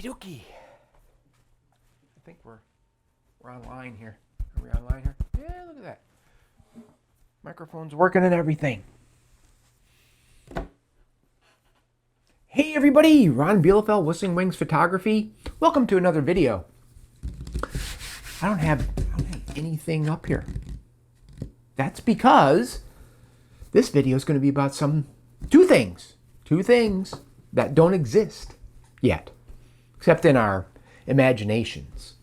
Okie dokie. I think we're online here. Are we online here? Yeah, look at that. Microphone's working and everything. Hey everybody, Ron Bielefeld, Whistling Wings Photography. Welcome to another video. I don't have anything up here. That's because this video is going to be about two things that don't exist yet, except in our imaginations.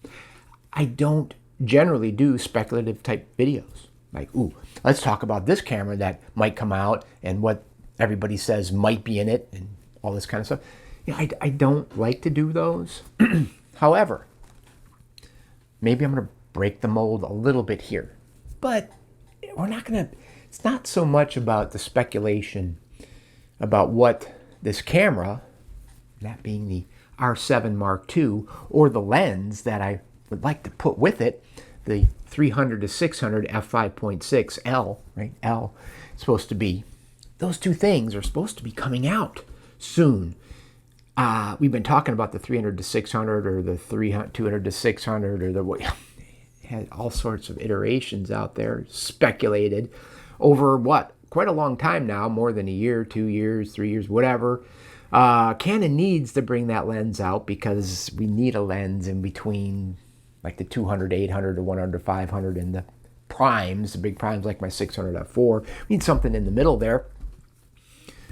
I don't generally do speculative type videos. Like, ooh, let's talk about this camera that might come out and what everybody says might be in it and all this kind of stuff. Yeah, I don't like to do those. However, maybe I'm going to break the mold a little bit here. But we're not going to, it's not so much about the speculation about what this camera, that being the R7 Mark II, or the lens that I would like to put with it, the 300 to 600 f5.6 L, right? L, it's supposed to be. Those two things are supposed to be coming out soon. We've been talking about the 300 to 600 or the 200 to 600 or the had all sorts of iterations out there, speculated over quite a long time now, more than a year, 2 years, 3 years, whatever. Canon needs to bring that lens out because we need a lens in between like the 200 to 800 to 100 to 500 and the primes, the big primes like my 600 f4. We need something in the middle there.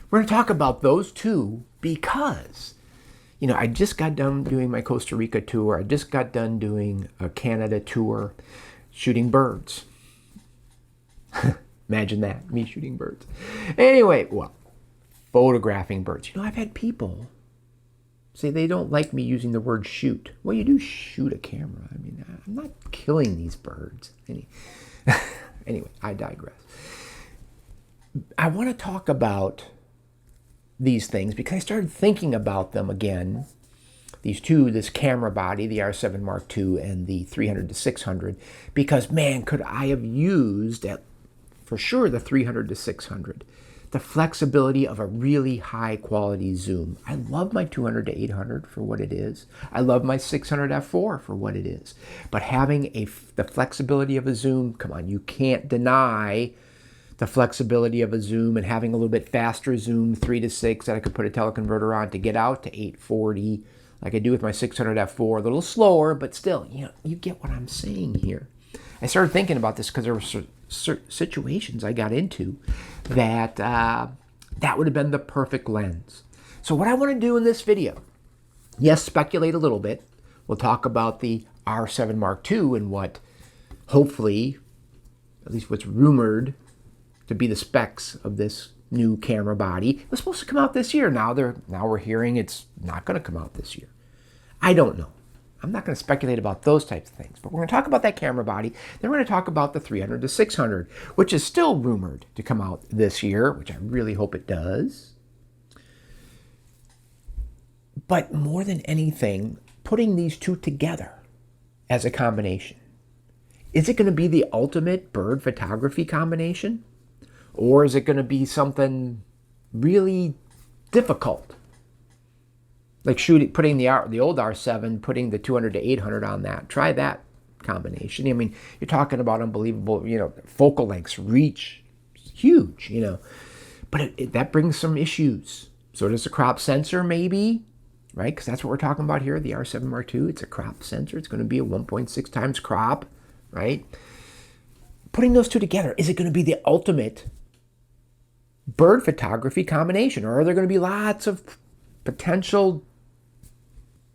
We're going to talk about those two because, you know, I just got done doing my Costa Rica tour. I just got done doing a Canada tour, shooting birds. Imagine that, me shooting birds. Anyway, well, photographing birds. You know, I've had people say they don't like me using the word shoot. Well, you do shoot a camera. I mean, I'm not killing these birds. Anyway, I digress. I want to talk about these things because I started thinking about them again. These two, this camera body, the R7 Mark II and the 300 to 600, because man, could I have used for sure the 300 to 600. The flexibility of a really high quality zoom. I love my 200 to 800 for what it is. I love my 600 f4 for what it is. But having the flexibility of a zoom, come on, you can't deny the flexibility of a zoom and having a little bit faster zoom, 3 to 6, that I could put a teleconverter on to get out to 840, like I do with my 600 f4, a little slower, but still, you know, you get what I'm saying here. I started thinking about this because there were situations I got into that that would have been the perfect lens. So what I want to do in this video, yes, speculate a little bit. We'll talk about the R7 Mark II and what hopefully, at least what's rumored to be the specs of this new camera body. It was supposed to come out this year. Now we're hearing it's not going to come out this year. I don't know. I'm not going to speculate about those types of things, but we're going to talk about that camera body. Then we're going to talk about the 300 to 600, which is still rumored to come out this year, which I really hope it does. But more than anything, putting these two together as a combination. Is it going to be the ultimate bird photography combination? Or is it going to be something really difficult? Like putting the old R7, putting the 200 to 800 on that. Try that combination. I mean, you're talking about unbelievable, you know, focal lengths, reach, huge, you know. But that brings some issues. So does the crop sensor maybe, right? Because that's what we're talking about here, the R7 Mark II. It's a crop sensor. It's going to be a 1.6 times crop, right? Putting those two together, is it going to be the ultimate bird photography combination? Or are there going to be lots of potential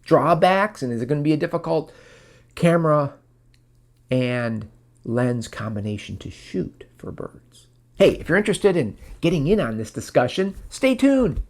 drawbacks, and is it going to be a difficult camera and lens combination to shoot for birds? Hey, if you're interested in getting in on this discussion, stay tuned.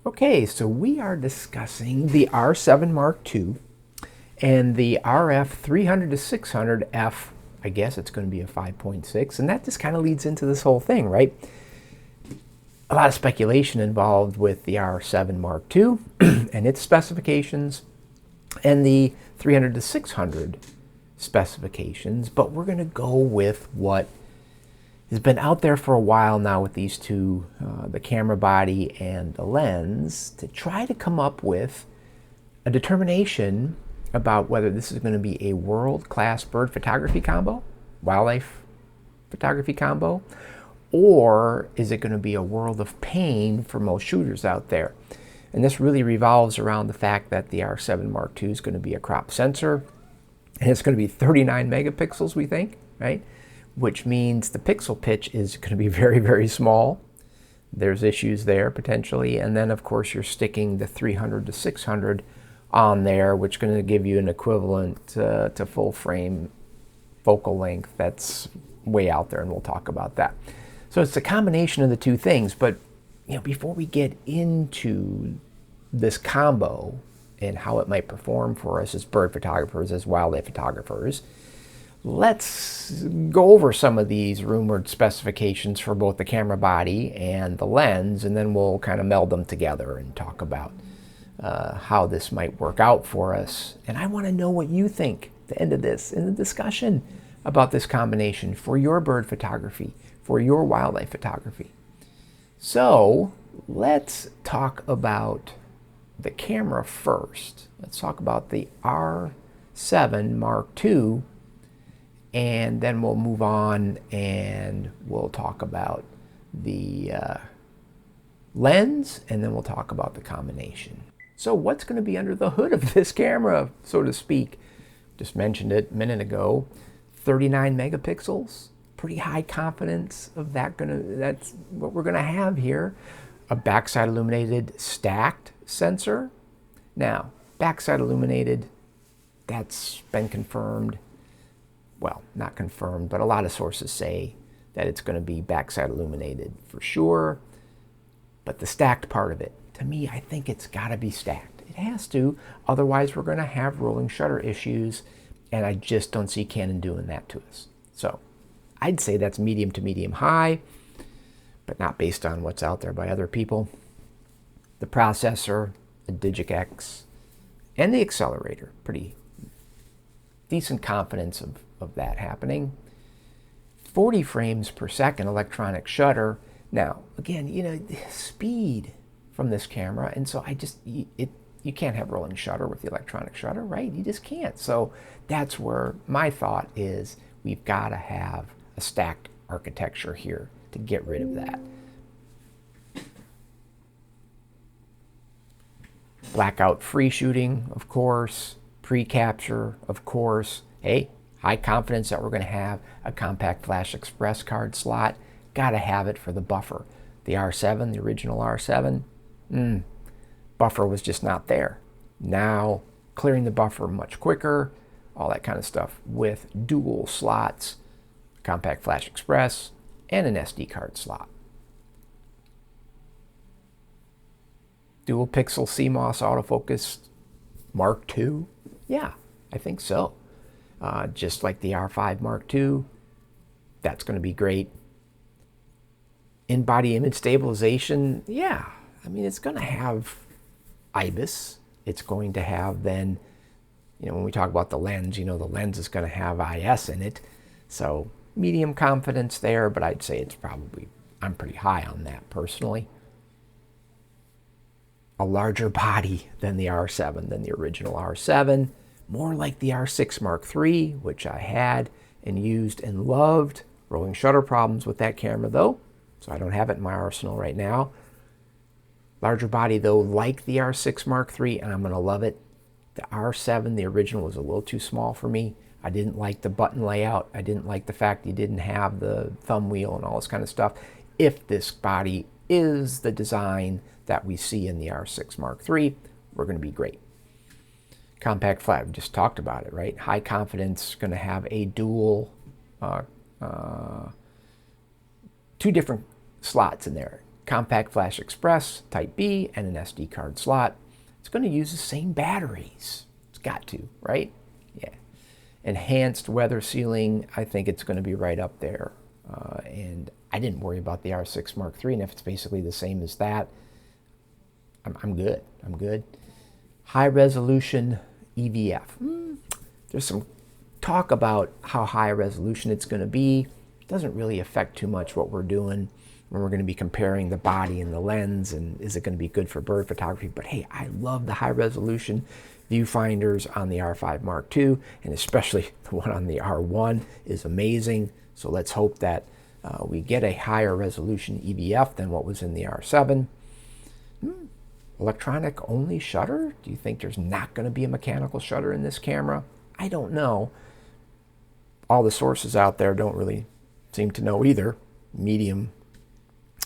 Okay, so we are discussing the R7 Mark II and the RF 300 to 600 F. I guess it's going to be a 5.6, and that just kind of leads into this whole thing, right? A lot of speculation involved with the R7 Mark II and its specifications and the 300 to 600 specifications, but we're going to go with what has been out there for a while now with these two, the camera body and the lens, to try to come up with a determination about whether this is going to be a world-class bird photography combo, wildlife photography combo, or is it going to be a world of pain for most shooters out there? And this really revolves around the fact that the R7 Mark II is going to be a crop sensor, and it's going to be 39 megapixels, we think, right? Which means the pixel pitch is going to be very, very small. There's issues there potentially. And then, of course, you're sticking the 300 to 600 on there, which is going to give you an equivalent to full frame focal length that's way out there, and we'll talk about that. So it's a combination of the two things. But before we get into this combo and how it might perform for us as bird photographers, as wildlife photographers, let's go over some of these rumored specifications for both the camera body and the lens, and then we'll kind of meld them together and talk about how this might work out for us. And I want to know what you think at the end of this, in the discussion about this combination for your bird photography, for your wildlife photography. So let's talk about the camera first. Let's talk about the R7 Mark II, and then we'll move on and we'll talk about the lens, and then we'll talk about the combination. So what's going to be under the hood of this camera, so to speak? Just mentioned it a minute ago. 39 megapixels, pretty high confidence of that. That's what we're going to have here. A backside illuminated stacked sensor. Now, backside illuminated, that's been confirmed. Well, not confirmed, but a lot of sources say that it's going to be backside illuminated for sure. But the stacked part of it, to me, I think it's got to be stacked. It has to, otherwise we're going to have rolling shutter issues, and I just don't see Canon doing that to us. So I'd say that's medium to medium high, but not based on what's out there by other people. The processor, the Digic X, and the accelerator, pretty decent confidence of that happening. 40 frames per second electronic shutter. Now, again, the speed from this camera, and so you can't have rolling shutter with the electronic shutter, right? You just can't. So that's where my thought is, we've got to have a stacked architecture here to get rid of that. Blackout free shooting, of course. Pre-capture, of course. Hey, high confidence that we're going to have a compact flash express card slot. Got to have it for the buffer. The R7, the original R7, buffer was just not there. Now, clearing the buffer much quicker, all that kind of stuff with dual slots, compact flash express, and an SD card slot. Dual pixel CMOS autofocus Mark II? Yeah, I think so. Just like the R5 Mark II, that's going to be great. In-body image stabilization, yeah. I mean, it's going to have IBIS. It's going to have then, when we talk about the lens, the lens is going to have IS in it. So medium confidence there, but I'd say I'm pretty high on that personally. A larger body than the R7, than the original R7. More like the R6 Mark III, which I had and used and loved. Rolling shutter problems with that camera though, so I don't have it in my arsenal right now. Larger body though, like the R6 Mark III, and I'm going to love it. The R7, the original, was a little too small for me. I didn't like the button layout. I didn't like the fact you didn't have the thumb wheel and all this kind of stuff. If this body is the design that we see in the R6 Mark III, we're going to be great. Compact flat, we just talked about it, right? High confidence, going to have a dual, two different slots in there. compact flash express, type B, and an SD card slot. It's going to use the same batteries. It's got to, right? Yeah. Enhanced weather sealing, I think it's going to be right up there. And I didn't worry about the R6 Mark III, and if it's basically the same as that, I'm good. I'm good. High resolution EVF. There's some talk about how high resolution it's going to be. It doesn't really affect too much what we're doing when we're going to be comparing the body and the lens, and is it going to be good for bird photography. But hey, I love the high resolution viewfinders on the R5 Mark II, and especially the one on the R1 is amazing. So let's hope that we get a higher resolution EVF than what was in the R7. Electronic only shutter? Do you think there's not going to be a mechanical shutter in this camera? I don't know. All the sources out there don't really seem to know either. Medium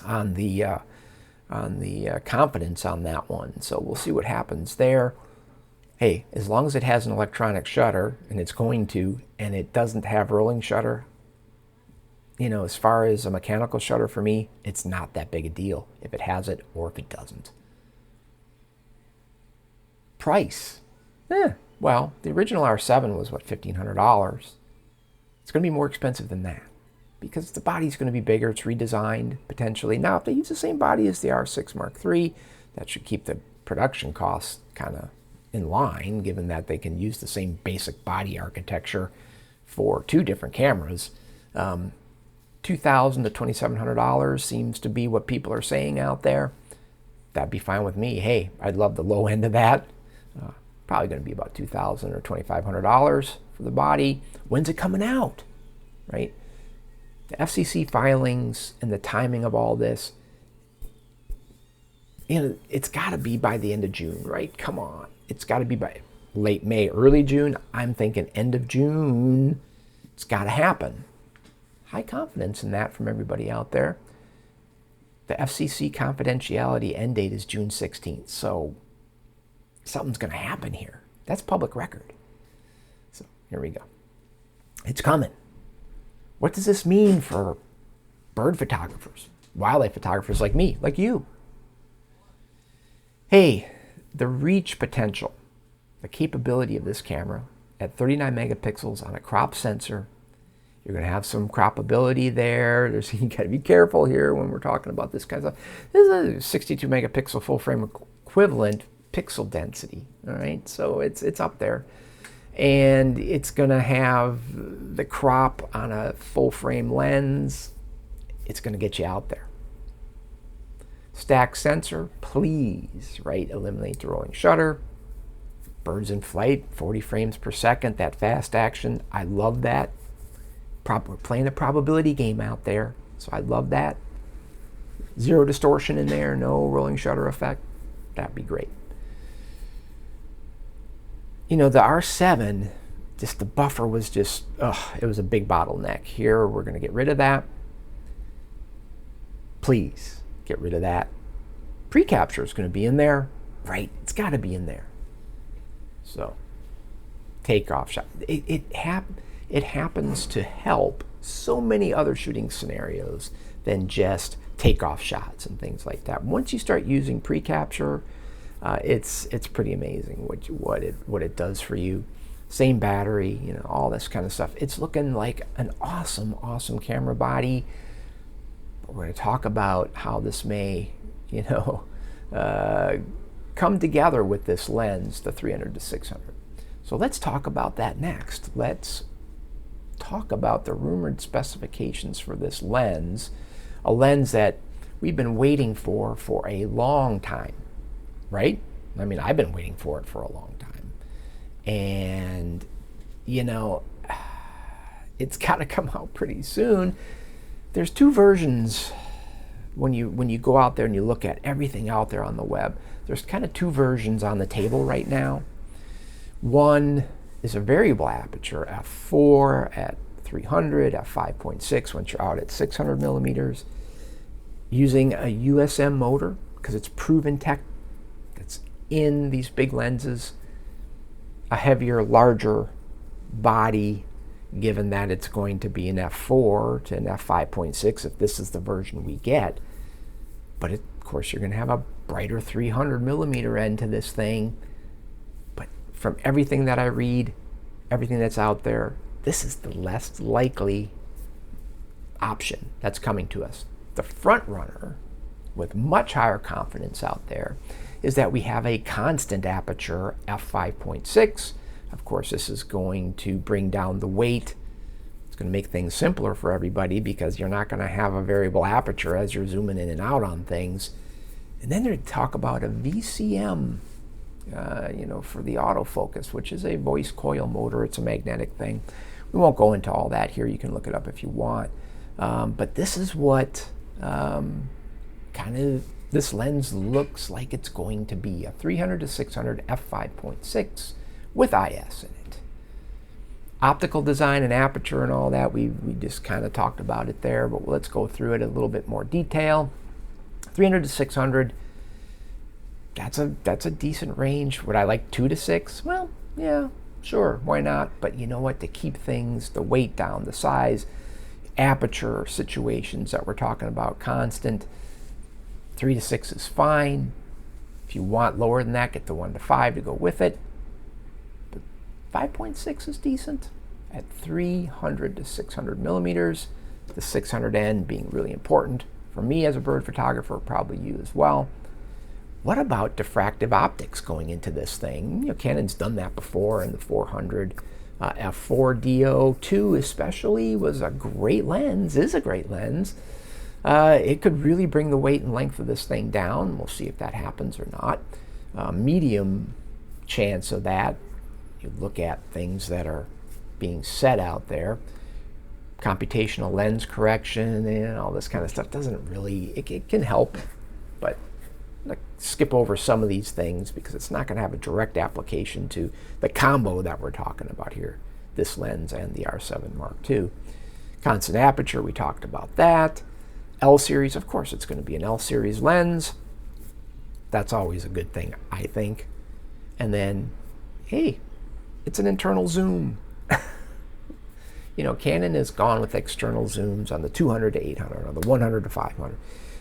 on the confidence on that one. So we'll see what happens there. Hey, as long as it has an electronic shutter, and it's going to, and it doesn't have rolling shutter, you know, as far as a mechanical shutter for me, it's not that big a deal if it has it or if it doesn't. Price. Well, the original R7 was, what, $1,500? It's going to be more expensive than that because the body's going to be bigger. It's redesigned, potentially. Now, if they use the same body as the R6 Mark III, that should keep the production costs kind of in line, given that they can use the same basic body architecture for two different cameras. $2,000 to $2,700 seems to be what people are saying out there. That'd be fine with me. Hey, I'd love the low end of that. Probably going to be about $2,000 or $2,500 for the body. When's it coming out? Right? The FCC filings and the timing of all this, you know, it's got to be by the end of June, right? Come on. It's got to be by late May, early June. I'm thinking end of June. It's got to happen. High confidence in that from everybody out there. The FCC confidentiality end date is June 16th. So something's going to happen here. That's public record. So here we go. It's coming. What does this mean for bird photographers, wildlife photographers like me, like you? Hey, the reach potential, the capability of this camera at 39 megapixels on a crop sensor. You're going to have some croppability there. You got to be careful here when we're talking about this kind of stuff. This is a 62 megapixel full frame equivalent pixel density. All right, so it's up there, and it's going to have the crop on a full frame lens. It's going to get you out there. Stack sensor, please, right? Eliminate the rolling shutter. Birds in flight, 40 frames per second, that fast action. I love that. We're playing a probability game out there, so I love that. Zero distortion in there, no rolling shutter effect. That'd be great. You know, the R7, just the buffer was just, it was a big bottleneck. Here, we're going to get rid of that. Please get rid of that. Pre-capture is going to be in there, right? It's got to be in there. So, takeoff shot. It happens to help so many other shooting scenarios than just takeoff shots and things like that. Once you start using pre-capture, it's pretty amazing what it does for you. Same battery, you know, all this kind of stuff. It's looking like an awesome camera body. But we're going to talk about how this may, you know, come together with this lens, the 300 to 600. So let's talk about that next. Let's talk about the rumored specifications for this lens, a lens that we've been waiting for a long time, right? I mean, I've been waiting for it for a long time. And, you know, it's got to come out pretty soon. There's two versions when you go out there and you look at everything out there on the web. There's kind of two versions on the table right now. One is a variable aperture, f4 at 300, at 5.6 once you're out at 600 millimeters, using a USM motor because it's proven tech that's in these big lenses, a heavier, larger body, given that it's going to be an f4 to an f5.6 if this is the version we get. But of course, you're going to have a brighter 300 millimeter end to this thing. But from everything that I read, everything that's out there, this is the less likely option that's coming to us. The front runner, with much higher confidence out there, is that we have a constant aperture f5.6. Of course, this is going to bring down the weight. It's going to make things simpler for everybody because you're not going to have a variable aperture as you're zooming in and out on things. And then they talk about a VCM, for the autofocus, which is a voice coil motor. It's a magnetic thing. We won't go into all that here. You can look it up if you want. But this is what this lens looks like it's going to be, a 300 to 600 f5.6 with IS in it. Optical design and aperture and all that, we just kind of talked about it there, but let's go through it in a little bit more detail. 300 to 600, that's a decent range. Would I like 2 to 6? Well, yeah, sure, why not? But you know what, to keep things, the weight down, the size, aperture situations that we're talking about, constant, 3 to 6 is fine. If you want lower than that, get the 1 to 5 to go with it. But 5.6 is decent at 300 to 600 millimeters. The 600 end being really important for me as a bird photographer, probably you as well. What about diffractive optics going into this thing? Canon's done that before in the 400. F4 DO2 especially was a great lens, is a great lens. It could really bring the weight and length of this thing down. We'll see if that happens or not. Medium chance of that. You look at things that are being said out there. Computational lens correction and all this kind of stuff doesn't really, it can help, but skip over some of these things because it's not going to have a direct application to the combo that we're talking about here, this lens and the R7 Mark II. Constant aperture, we talked about that. L series, of course, it's going to be an L series lens. That's always a good thing, I think. And then, hey, it's an internal zoom. Canon has gone with external zooms on the 200 to 800, or the 100 to 500,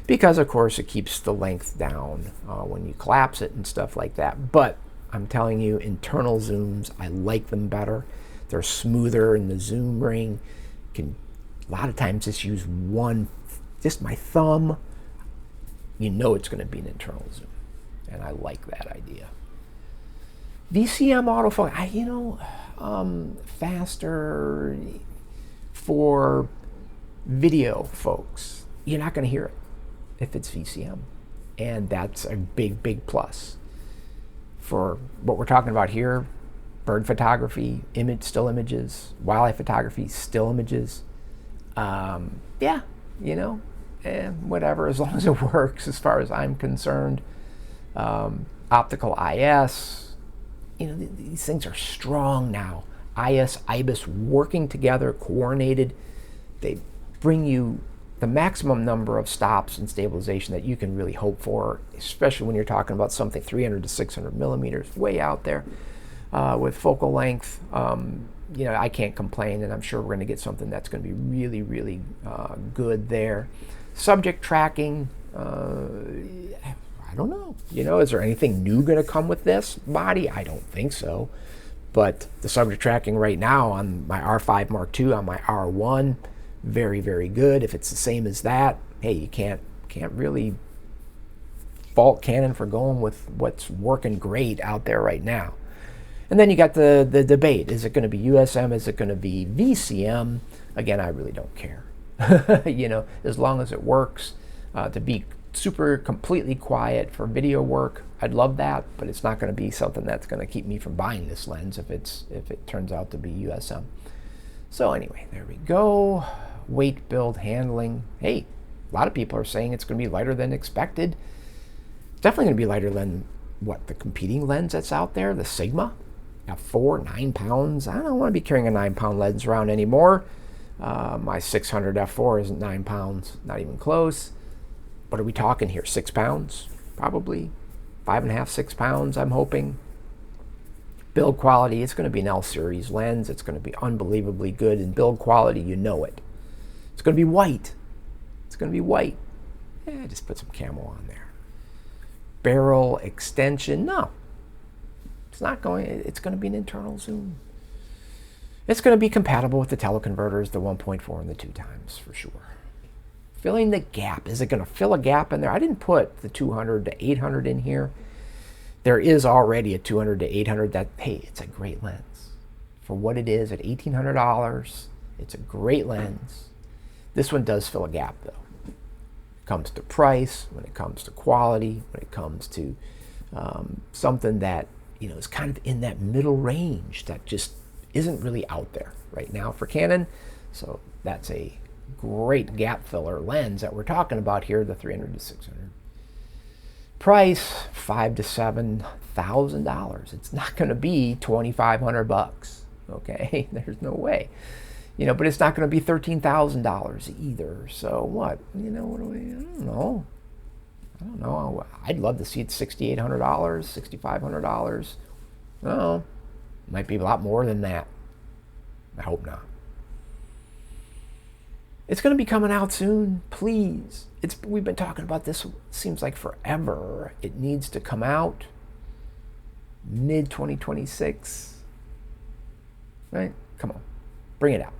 because, of course, it keeps the length down when you collapse it and stuff like that. But I'm telling you, internal zooms, I like them better. They're smoother in the zoom ring. A lot of times just use just my thumb. It's going to be an internal zoom. And I like that idea. VCM autofocus, faster for video folks. You're not going to hear it if it's VCM. And that's a big, big plus. For what we're talking about here, bird photography, still images, wildlife photography, still images. Whatever, as long as it works as far as I'm concerned. Optical IS, these things are strong now. IS, IBIS working together, coordinated. They bring you the maximum number of stops and stabilization that you can really hope for, especially when you're talking about something 300 to 600 millimeters, way out there with focal length. I can't complain, and I'm sure we're going to get something that's going to be really, really good there. Subject tracking, I don't know. Is there anything new going to come with this body? I don't think so. But the subject tracking right now on my R5 Mark II, on my R1, very, very good. If it's the same as that, hey, you can't really fault Canon for going with what's working great out there right now. And then you got the debate. Is it going to be USM? Is it going to be VCM? Again, I really don't care. As long as it works. To be super completely quiet for video work, I'd love that, but it's not going to be something that's going to keep me from buying this lens if it turns out to be USM. So anyway, there we go. Weight, build, handling. Hey, a lot of people are saying it's going to be lighter than expected. It's definitely going to be lighter than the competing lens that's out there, the Sigma F4, 9 pounds. I don't want to be carrying a 9-pound lens around anymore. My 600 F4 isn't 9 pounds, not even close. What are we talking here? 6 pounds? Probably 5.5, 6 pounds, I'm hoping. Build quality, it's going to be an L series lens. It's going to be unbelievably good in build quality. It's going to be white. It's going to be white. Just put some camo on there. Barrel extension, no. It's not going, it's going to be an internal zoom. It's going to be compatible with the teleconverters, the 1.4 and the 2 times for sure. Filling the gap. Is it going to fill a gap in there? I didn't put the 200 to 800 in here. There is already a 200 to 800 that, hey, it's a great lens. For what it is at $1,800, it's a great lens. This one does fill a gap though. When it comes to price, when it comes to quality, when it comes to something that, you know, is kind of in that middle range that just isn't really out there right now for Canon. So that's a great gap filler lens that we're talking about here, the 300 to 600. Price $5,000 to $7,000. It's not going to be $2,500. Okay, there's no way. You know, but it's not going to be $13,000 either. So what? You know, what do we? I don't know. I'd love to see it $6,800, $6,500. No, might be a lot more than that. I hope not. It's going to be coming out soon, please. We've been talking about this, seems like forever. It needs to come out mid-2026. Right? Come on, bring it out.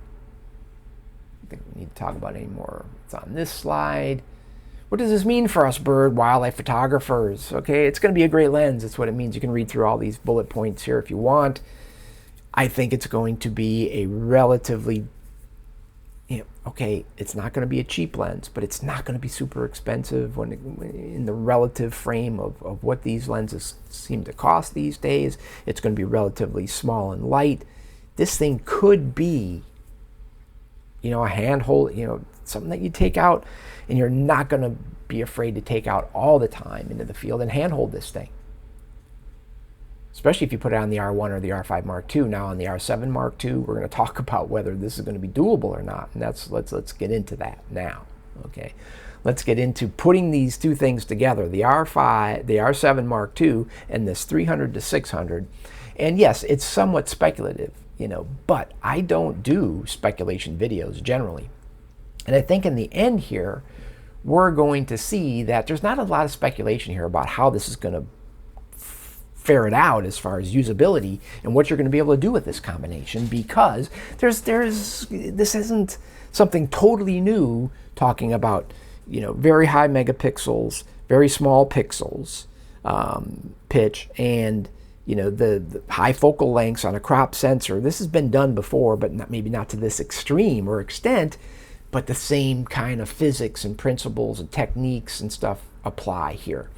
I think we need to talk about it anymore. It's on this slide. What does this mean for us wildlife photographers? Okay, it's going to be a great lens. That's what it means. You can read through all these bullet points here if you want. I think it's going to be a relatively, you know, okay, it's not going to be a cheap lens, but it's not going to be super expensive when in the relative frame of what these lenses seem to cost these days. It's going to be relatively small and light. This thing could be, you know, a handhold, you know, something that you take out and you're not going to be afraid to take out all the time into the field and handhold this thing. Especially if you put it on the R1 or the R5 Mark II. Now on the R7 Mark II, we're going to talk about whether this is going to be doable or not. And let's get into that now. Okay, let's get into putting these two things together: the R5, the R7 Mark II, and this 300 to 600. And yes, it's somewhat speculative, you know, but I don't do speculation videos generally. And I think in the end here, we're going to see that there's not a lot of speculation here about how this is going to ferret out as far as usability and what you're going to be able to do with this combination, because this isn't something totally new talking about, you know, very high megapixels, very small pixels, pitch, and you know, the high focal lengths on a crop sensor. This has been done before, but maybe not to this extreme or extent, but the same kind of physics and principles and techniques and stuff apply here.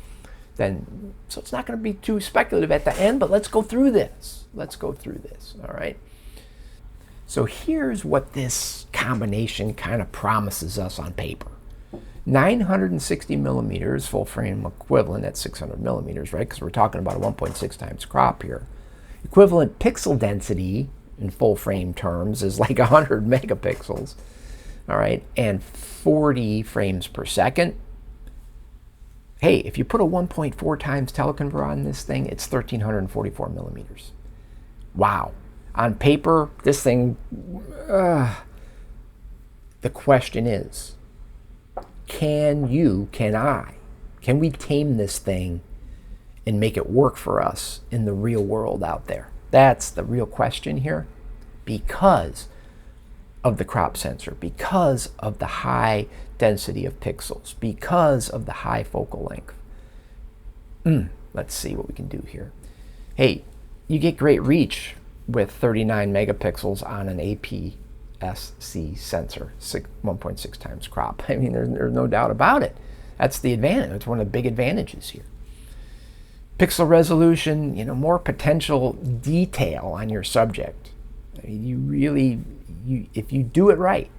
So it's not going to be too speculative at the end, but let's go through this. Let's go through this, all right? So here's what this combination kind of promises us on paper. 960 millimeters full frame equivalent at 600 millimeters, right? Because we're talking about a 1.6 times crop here. Equivalent pixel density in full frame terms is like 100 megapixels, all right? And 40 frames per second. Hey, if you put a 1.4 times teleconverter on this thing, it's 1,344 millimeters. Wow. On paper, this thing, the question is, can we tame this thing and make it work for us in the real world out there? That's the real question here, because of the crop sensor, because of the high density of pixels, because of the high focal length. Let's see what we can do here. Hey, you get great reach with 39 megapixels on an APS-C sensor, 1.6 times crop. I mean, there's no doubt about it. That's the advantage. It's one of the big advantages here. Pixel resolution, you know, more potential detail on your subject. I mean, if you do it right,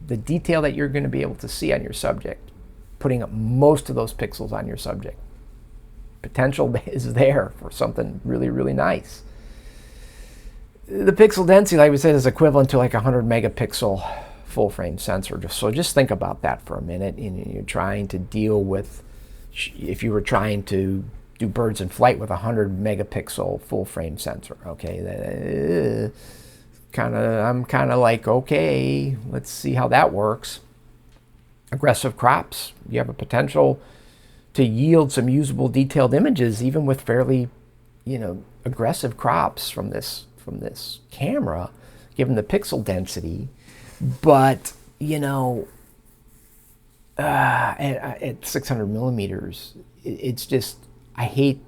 the detail that you're going to be able to see on your subject, putting up most of those pixels on your subject, potential is there for something really, really nice. The pixel density, like we said, is equivalent to like 100 megapixel full frame sensor. So just think about that for a minute. You're trying to deal with, if you were trying to do birds in flight with 100 megapixel full frame sensor, okay, I'm kind of like, okay, let's see how that works. aggressive crops, you have a potential to yield some usable detailed images even with fairly, aggressive crops from this camera, given the pixel density. But, at 600 millimeters, it's just, I hate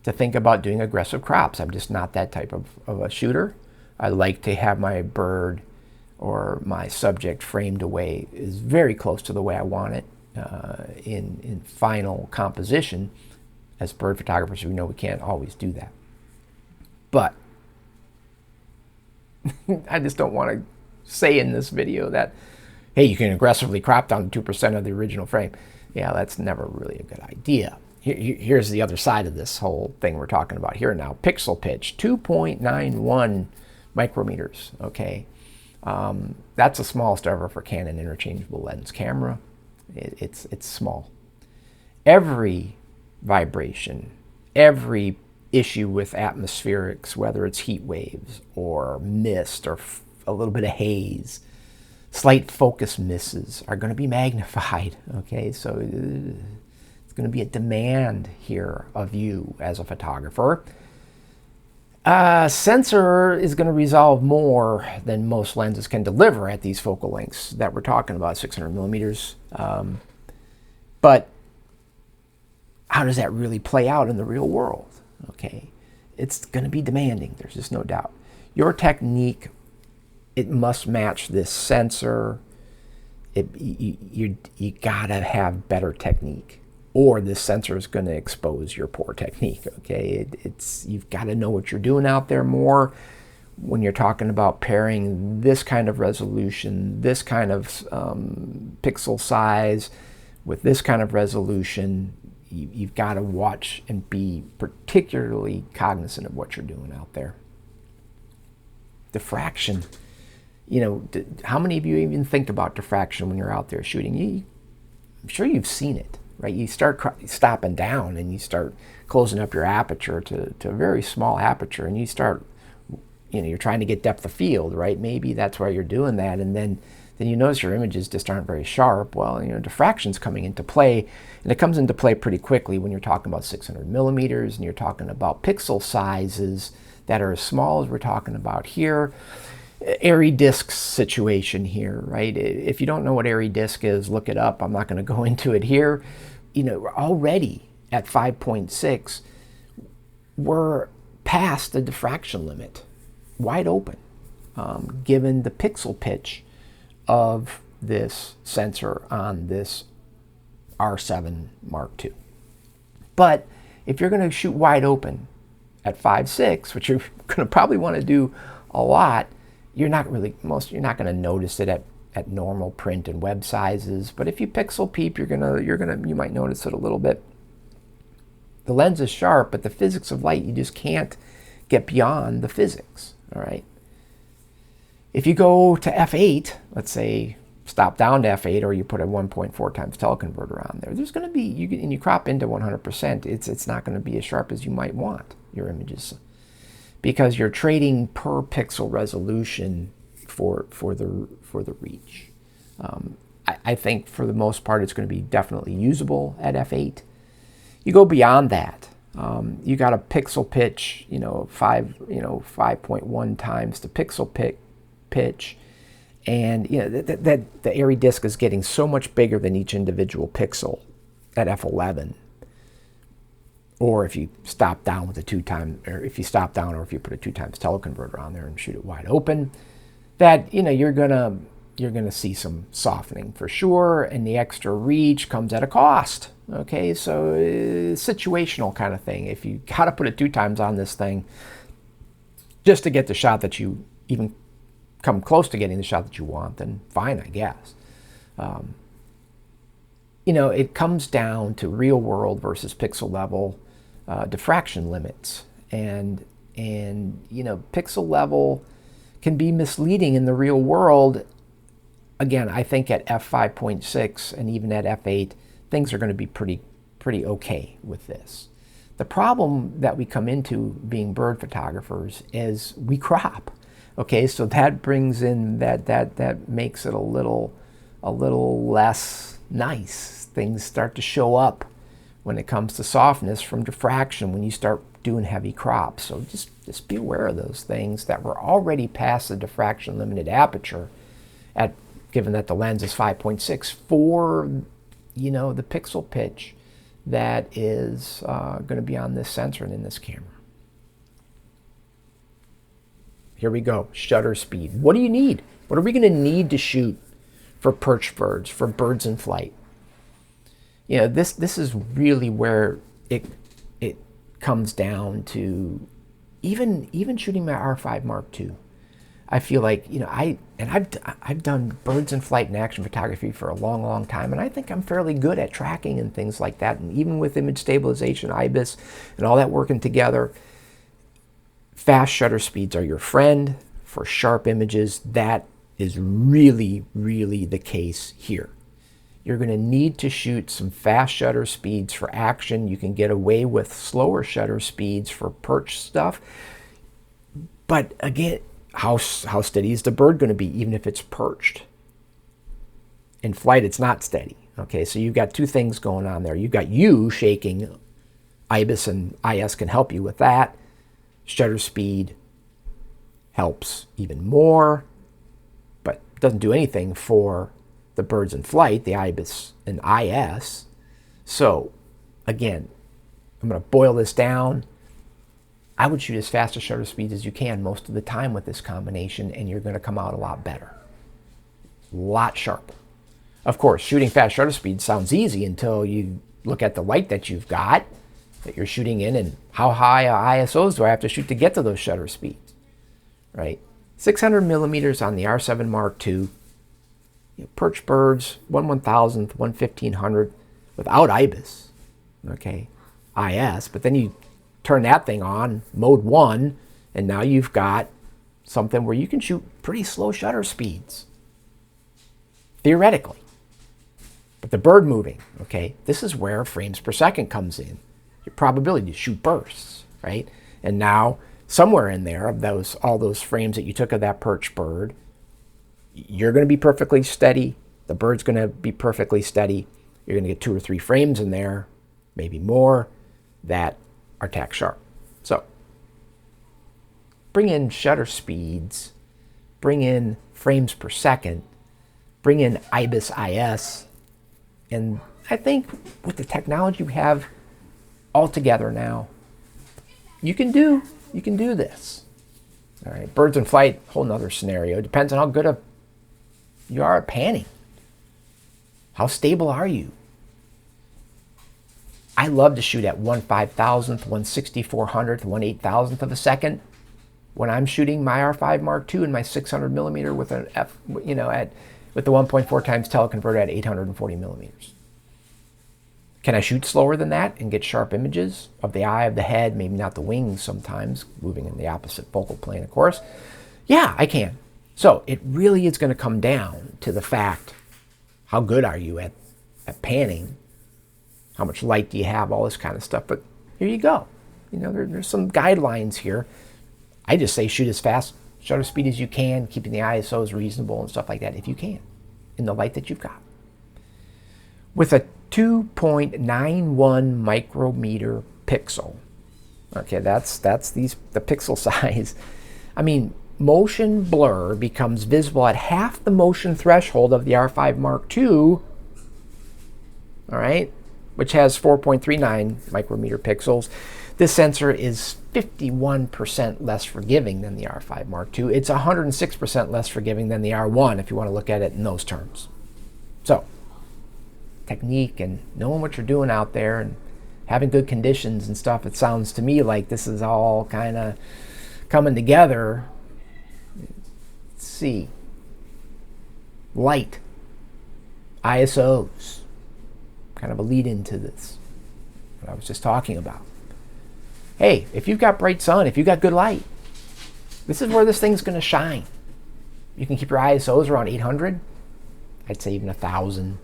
to think about doing aggressive crops. I'm just not that type of a shooter. I like to have my bird or my subject framed away is very close to the way I want it in final composition. As bird photographers, we know we can't always do that. But I just don't want to say in this video that, hey, you can aggressively crop down to 2% of the original frame. Yeah, that's never really a good idea. Here's the other side of this whole thing we're talking about here now. Pixel pitch, 2.91 micrometers, okay? That's the smallest ever for Canon interchangeable lens camera. It's small. Every vibration, every issue with atmospherics, whether it's heat waves or mist or a little bit of haze, slight focus misses are going to be magnified, okay? So it's going to be a demand here of you as a photographer. Sensor is going to resolve more than most lenses can deliver at these focal lengths that we're talking about, 600 millimeters. But how does that really play out in the real world? Okay, it's going to be demanding. There's just no doubt. Your technique, it must match this sensor. You gotta have better technique, or this sensor is going to expose your poor technique. Okay, you've got to know what you're doing out there more when you're talking about pairing this kind of resolution, this kind of pixel size with this kind of resolution. You've got to watch and be particularly cognizant of what you're doing out there. Diffraction. How many of you even think about diffraction when you're out there shooting? I'm sure you've seen it, right? You start stopping down and you start closing up your aperture to a very small aperture, and you start, you're trying to get depth of field, right? Maybe that's why you're doing that, and then you notice your images just aren't very sharp. Well, diffraction's coming into play, and it comes into play pretty quickly when you're talking about 600 millimeters and you're talking about pixel sizes that are as small as we're talking about here. Airy disk situation here, right? If you don't know what airy disk is, look it up. I'm not going to go into it here. Already at 5.6, we're past the diffraction limit, wide open, given the pixel pitch of this sensor on this R7 Mark II. But if you're going to shoot wide open at 5.6, which you're going to probably want to do a lot, you're not going to notice it at normal print and web sizes. But if you pixel peep, you might notice it a little bit. The lens is sharp, but the physics of light, you just can't get beyond the physics. All right. If you go to f8, let's say stop down to f8, or you put a 1.4 times teleconverter on there, there's going to be, and you crop into 100%, it's not going to be as sharp as you might want your images, because you're trading per pixel resolution for the reach. I think for the most part it's going to be definitely usable at f8. You go beyond that, you got a pixel pitch, 5.1 times the pixel pitch, and that the airy disk is getting so much bigger than each individual pixel at f11. Or if you stop down with a 2 times, or if you stop down, or if you put a 2 times teleconverter on there and shoot it wide open, that you're gonna see some softening for sure, and the extra reach comes at a cost. Okay, so situational kind of thing. If you gotta put it 2 times on this thing just to get the shot that you even come close to getting the shot that you want, then fine, I guess. It comes down to real world versus pixel level diffraction limits, and pixel level can be misleading in the real world. Again, I think at f5.6 and even at f8, things are going to be pretty okay with this. The problem that we come into being bird photographers is we crop. Okay, so that brings in that makes it a little a little less nice. Things start to show up when it comes to softness from diffraction when you start doing heavy crops. So just be aware of those things that we're already past the diffraction limited aperture at, given that the lens is 5.6 for, you know, the pixel pitch that is going to be on this sensor and in this camera. Here we go, shutter speed. What do you need? What are we going to need to shoot for perch birds, for birds in flight? You know, this is really where it comes down to even shooting my R5 Mark II. I feel like, you know, I've done birds in flight and action photography for a long time, and I think I'm fairly good at tracking and things like that. And even with image stabilization, IBIS, and all that working together, fast shutter speeds are your friend for sharp images. That is really the case here. You're going to need to shoot some fast shutter speeds for action. You can get away with slower shutter speeds for perch stuff. But again, how steady is the bird going to be, even if it's perched? In flight, it's not steady. Okay, so you've got two things going on there. You've got you shaking. IBIS and IS can help you with that. Shutter speed helps even more, but doesn't do anything for the birds in flight, the IBIS and IS. So again, I'm going to boil this down. I would shoot as fast a shutter speed as you can most of the time with this combination, and you're going to come out a lot better, a lot sharper. Of course, shooting fast shutter speed sounds easy until you look at the light that you've got, that you're shooting in, and how high ISOs do I have to shoot to get to those shutter speeds, right? 600 millimeters on the R7 Mark II. You know, perch birds, 1/1000th, 1/1500th without IBIS, okay, IS. But then you turn that thing on, mode 1, and now you've got something where you can shoot pretty slow shutter speeds, theoretically. But the bird moving, okay, this is where frames per second comes in. Your probability to shoot bursts, right? And now, somewhere in there of those, all those frames that you took of that perch bird, you're going to be perfectly steady. The bird's going to be perfectly steady. You're going to get 2 or 3 frames in there, maybe more, that are tack sharp. So bring in shutter speeds, bring in frames per second, bring in IBIS IS, and I think with the technology we have all together now, you can do this. All right, birds in flight, whole nother scenario. It depends on how good you are at panning. How stable are you? I love to shoot at 1/5000th, 1/6400th, 1/8000th of a second when I'm shooting my R5 Mark II and my 600 millimeter with an with the 1.4 times teleconverter at 840 millimeters. Can I shoot slower than that and get sharp images of the eye, of the head, maybe not the wings sometimes, moving in the opposite focal plane, of course? Yeah, I can. So it really is going to come down to the fact, how good are you at panning? How much light do you have? All this kind of stuff. But here you go. You know, there's some guidelines here. I just say shoot as fast shutter speed as you can, keeping the ISOs reasonable and stuff like that if you can, in the light that you've got. With a 2.91 micrometer pixel. Okay, that's the pixel size. I mean, motion blur becomes visible at half the motion threshold of the R5 Mark II, all right, which has 4.39 micrometer pixels. This sensor is 51% less forgiving than the R5 Mark II. It's 106% less forgiving than the R1 if you want to look at it in those terms. So, technique and knowing what you're doing out there and having good conditions and stuff, it sounds to me like this is all kind of coming together. Let's see. Light. ISOs. Kind of a lead into this, what I was just talking about. Hey, if you've got bright sun, if you've got good light, this is where this thing's going to shine. You can keep your ISOs around 800. I'd say even 1,000.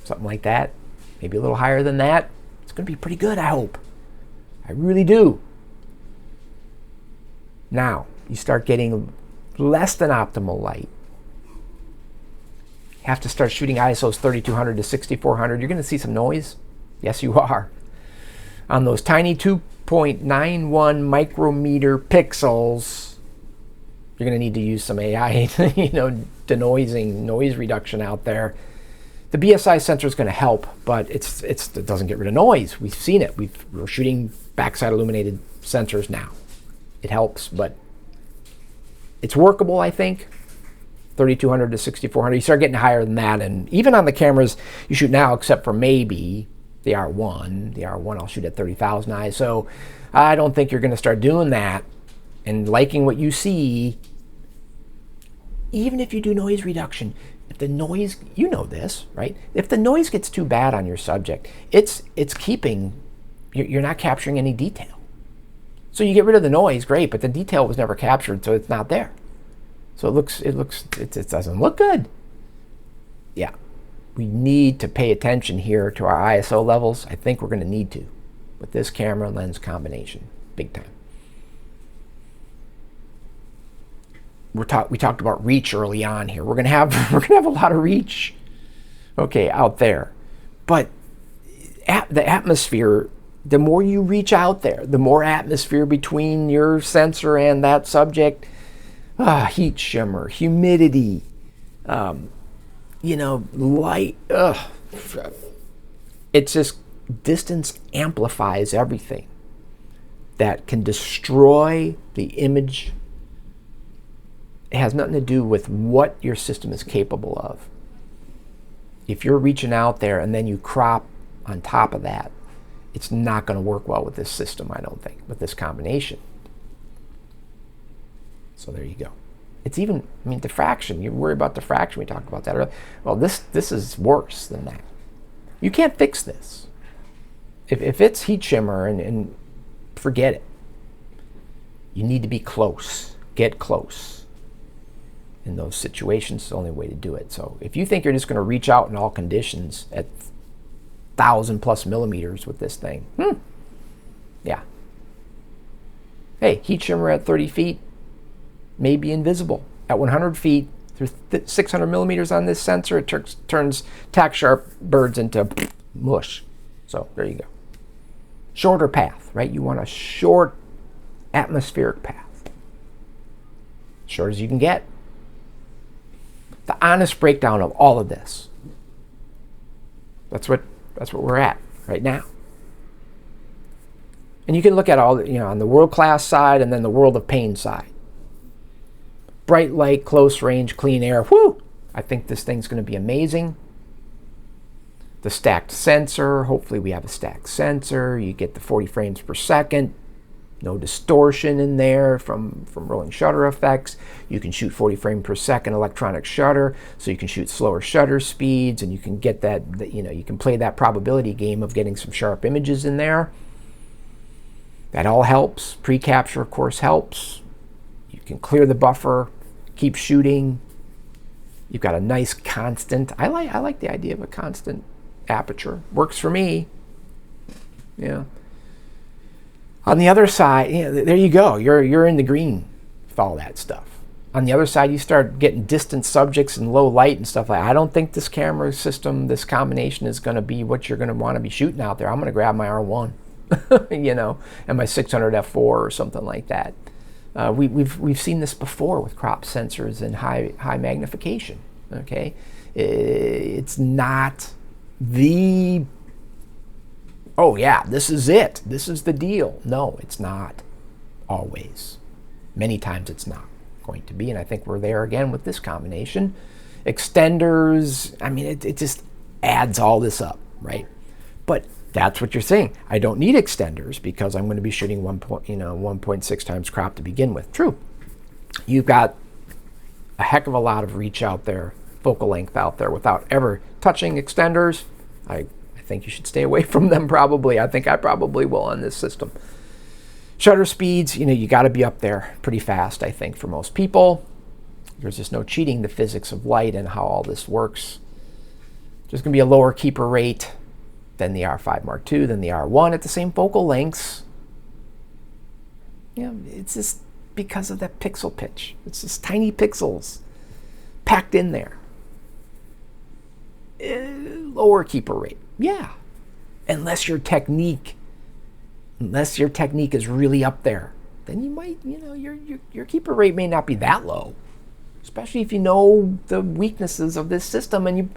Something like that. Maybe a little higher than that. It's going to be pretty good, I hope. I really do. Now, you start getting less than optimal light. have to start shooting ISOs 3200 to 6400, you're going to see some noise. Yes, you are. On those tiny 2.91 micrometer pixels, you're going to need to use some AI, denoising, noise reduction out there. The BSI sensor is going to help, but it doesn't get rid of noise. We've seen it. We're shooting backside illuminated sensors now. It helps, but it's workable, I think. 3200 to 6400. You start getting higher than that, and even on the cameras you shoot now, except for maybe the R1. The R1 I'll shoot at 30,000 ISO. I don't think you're going to start doing that and liking what you see. Even if you do noise reduction, if the noise, you know this, right? If the noise gets too bad on your subject, it's keeping, you're not capturing any detail. So you get rid of the noise, great, but the detail was never captured, so it's not there. So it doesn't look good. Yeah, we need to pay attention here to our ISO levels. I think we're going to need to with this camera lens combination, big time. We talked about reach early on here. We're gonna have a lot of reach, okay, out there. But the atmosphere, the more you reach out there, the more atmosphere between your sensor and that subject. Heat shimmer, humidity, light. It's just distance amplifies everything. That can destroy the image. It has nothing to do with what your system is capable of. If you're reaching out there and then you crop on top of that, it's not going to work well with this system, I don't think, with this combination. So there you go. It's even, diffraction. You worry about diffraction. We talked about that earlier. Well, this is worse than that. You can't fix this. If it's heat shimmer, and forget it. You need to be close. Get close. In those situations, it's the only way to do it. So if you think you're just going to reach out in all conditions at 1,000+ millimeters with this thing, yeah. Hey, heat shimmer at 30 feet may be invisible. At 100 feet, through 600 millimeters on this sensor, it turns tack sharp birds into mush. So there you go. Shorter path, right? You want a short atmospheric path. Short as you can get. The honest breakdown of all of this. That's what we're at right now. And you can look at all, on the world-class side and then the world of pain side. Bright light, close range, clean air. Whoo! I think this thing's going to be amazing. The stacked sensor. Hopefully we have a stacked sensor. You get the 40 frames per second. No distortion in there from rolling shutter effects. You can shoot 40 frames per second electronic shutter, so you can shoot slower shutter speeds, and you can get that, you can play that probability game of getting some sharp images in there. That all helps. Pre-capture, of course, helps. You can clear the buffer, keep shooting. You've got a nice constant. I like the idea of a constant aperture. Works for me. Yeah. On the other side, there you go. You're in the green with all that stuff. On the other side, you start getting distant subjects and low light and stuff like that. I don't think this camera system, this combination is going to be what you're going to want to be shooting out there. I'm going to grab my R1, and my 600 f4 or something like that. We've seen this before with crop sensors and high magnification. Okay, it's not the oh yeah, this is it. This is the deal. No, it's not always. Many times it's not going to be, and I think we're there again with this combination. Extenders, it just adds all this up, right? But that's what you're saying. I don't need extenders because I'm going to be shooting 1.6 times crop to begin with. True. You've got a heck of a lot of reach out there, focal length out there without ever touching extenders. I think you should stay away from them probably. I think I probably will on this system. Shutter speeds, you got to be up there pretty fast, I think, for most people. There's just no cheating the physics of light and how all this works. There's going to be a lower keeper rate than the R5 Mark II, than the R1 at the same focal lengths. It's just because of that pixel pitch. It's just tiny pixels packed in there. lower keeper rate. Yeah. Unless your technique is really up there, then you might, your keeper rate may not be that low, especially if you know the weaknesses of this system and you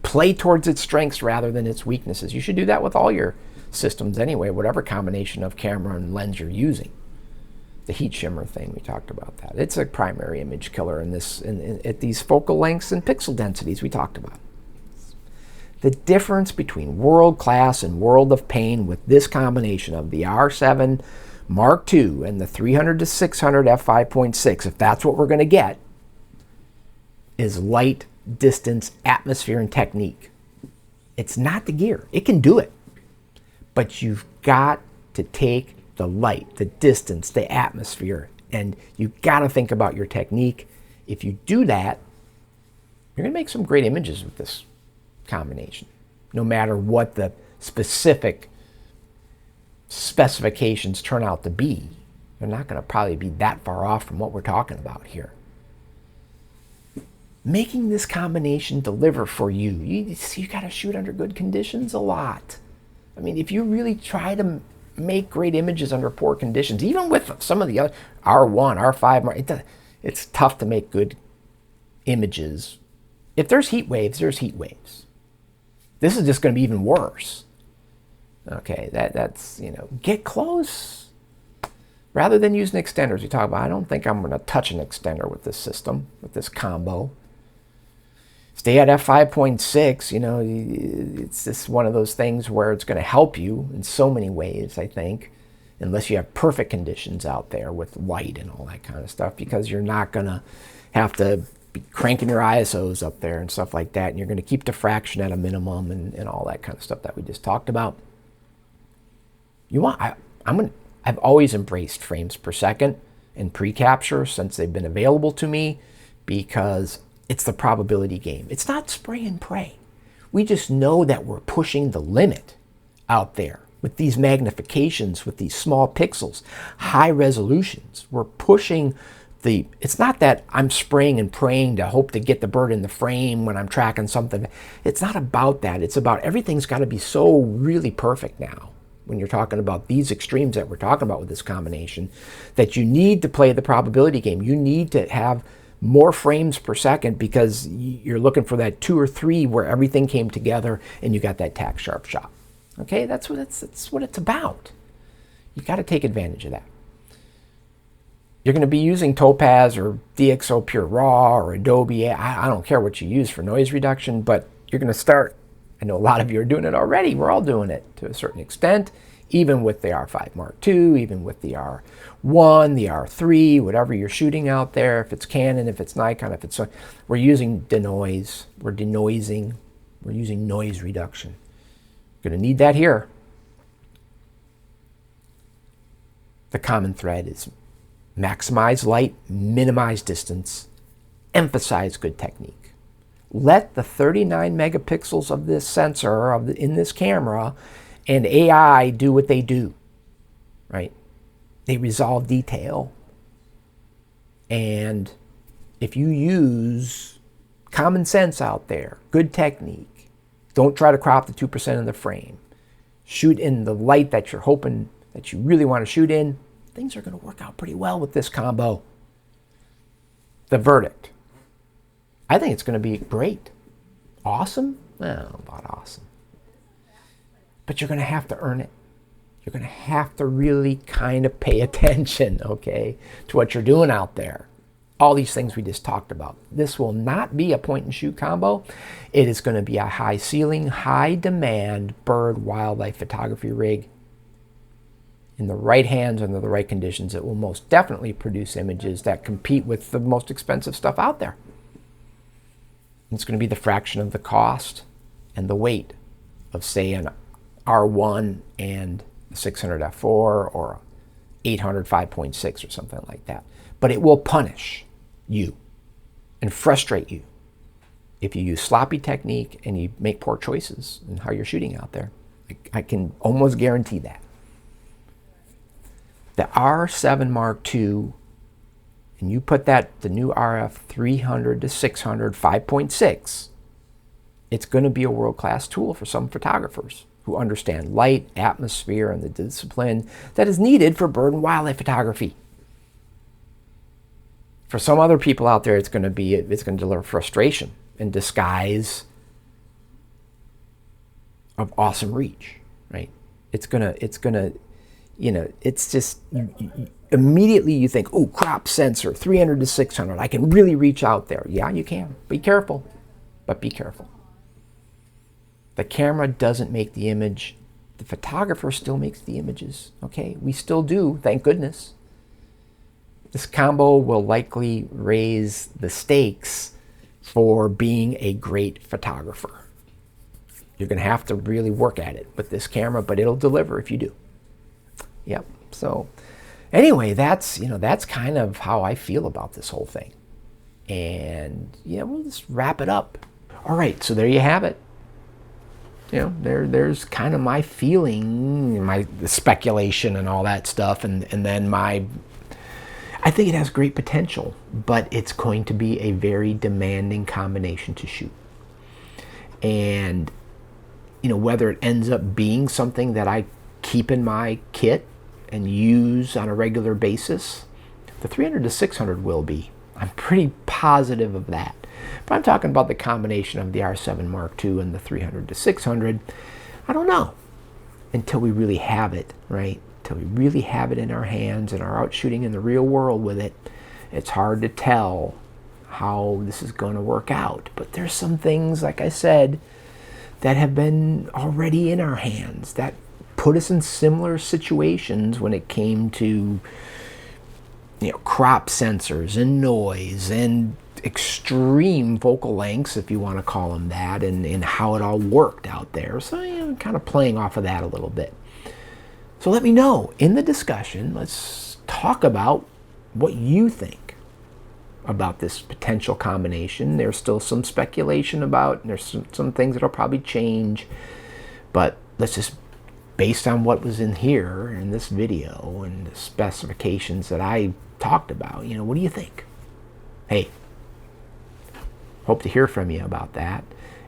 play towards its strengths rather than its weaknesses. You should do that with all your systems anyway, whatever combination of camera and lens you're using. The heat shimmer thing, we talked about that. It's a primary image killer at these focal lengths and pixel densities we talked about. The difference between world class and world of pain with this combination of the R7 Mark II and the 300 to 600 f5.6, if that's what we're going to get, is light, distance, atmosphere, and technique. It's not the gear. It can do it. But you've got to take the light, the distance, the atmosphere, and you've got to think about your technique. If you do that, you're going to make some great images with this combination, no matter what the specific specifications turn out to be. They're not going to probably be that far off from what we're talking about here. Making this combination deliver for you, you got to shoot under good conditions a lot. I mean, if you really try to make great images under poor conditions, even with some of the other R1, R5, it's tough to make good images. If there's heat waves, there's heat waves. This is just going to be even worse. Okay, that's, get close. Rather than using extenders, we talk about, I don't think I'm going to touch an extender with this system, with this combo. Stay at f5.6, it's just one of those things where it's going to help you in so many ways, I think, unless you have perfect conditions out there with light and all that kind of stuff, because you're not going to have to be cranking your ISOs up there and stuff like that, and you're going to keep diffraction at a minimum and all that kind of stuff that we just talked about. I've always embraced frames per second and pre-capture since they've been available to me, because it's the probability game. It's not spray and pray. We just know that we're pushing the limit out there with these magnifications, with these small pixels, high resolutions. We're pushing it's not that I'm spraying and praying to hope to get the bird in the frame when I'm tracking something. It's not about that. It's about everything's got to be so really perfect now when you're talking about these extremes that we're talking about with this combination, that you need to play the probability game. You need to have more frames per second because you're looking for that 2 or 3 where everything came together and you got that tack sharp shot. Okay, that's what it's about. You got to take advantage of that. You're going to be using Topaz or DxO Pure Raw or Adobe. I don't care what you use for noise reduction, but you're going to start. I know a lot of you are doing it already. We're all doing it to a certain extent, even with the R5 Mark II, even with the R1, the R3, whatever you're shooting out there. If it's Canon, if it's Nikon, we're using denoise, we're denoising, we're using noise reduction. Going to need that here. The common thread is maximize light, minimize distance, emphasize good technique. Let the 39 megapixels of this sensor in this camera and AI do what they do, right? They resolve detail. And if you use common sense out there, good technique, don't try to crop the 2% of the frame. Shoot in the light that you're hoping that you really want to shoot in. Things are going to work out pretty well with this combo. The verdict. I think it's going to be great. Awesome? I don't know about awesome. But you're going to have to earn it. You're going to have to really kind of pay attention, okay, to what you're doing out there. All these things we just talked about. This will not be a point and shoot combo. It is going to be a high ceiling, high demand bird wildlife photography rig. In the right hands, under the right conditions, it will most definitely produce images that compete with the most expensive stuff out there. It's going to be the fraction of the cost and the weight of, say, an R1 and a 600 f4 or 800 5.6 or something like that. But it will punish you and frustrate you if you use sloppy technique and you make poor choices in how you're shooting out there. I can almost guarantee that. The R7 Mark II, and you put the new RF 300 to 600 5.6 It's going to be a world-class tool for some photographers who understand light, atmosphere, and the discipline that is needed for bird and wildlife photography. For some other people out there, it's going to deliver frustration in disguise of awesome reach, right? It's just immediately you think, oh, crop sensor, 300 to 600, I can really reach out there. Yeah, you can. Be careful, but be careful. The camera doesn't make the image. The photographer still makes the images, okay? We still do, thank goodness. This combo will likely raise the stakes for being a great photographer. You're going to have to really work at it with this camera, but it'll deliver if you do. Yep. So anyway, that's kind of how I feel about this whole thing. And we'll just wrap it up. All right, so there you have it. There's kind of my feeling, the speculation and all that stuff, and then I think it has great potential, but it's going to be a very demanding combination to shoot. And whether it ends up being something that I keep in my kit and use on a regular basis, the 300 to 600 will be. I'm pretty positive of that. But I'm talking about the combination of the R7 Mark II and the 300 to 600. I don't know until we really have it, right? Until we really have it in our hands and are out shooting in the real world with it. It's hard to tell how this is going to work out. But there's some things, like I said, that have been already in our hands that put us in similar situations when it came to crop sensors and noise and extreme focal lengths, if you want to call them that, and how it all worked out there. So I'm kind of playing off of that a little bit. So let me know in the discussion. Let's talk about what you think about this potential combination. There's still some speculation about, and there's some things that'll probably change, but let's just, based on what was in here in this video and the specifications that I talked about, what do you think? Hey, hope to hear from you about that.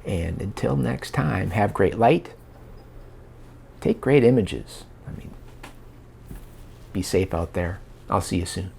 And until next time, have great light, take great images. Be safe out there. I'll see you soon.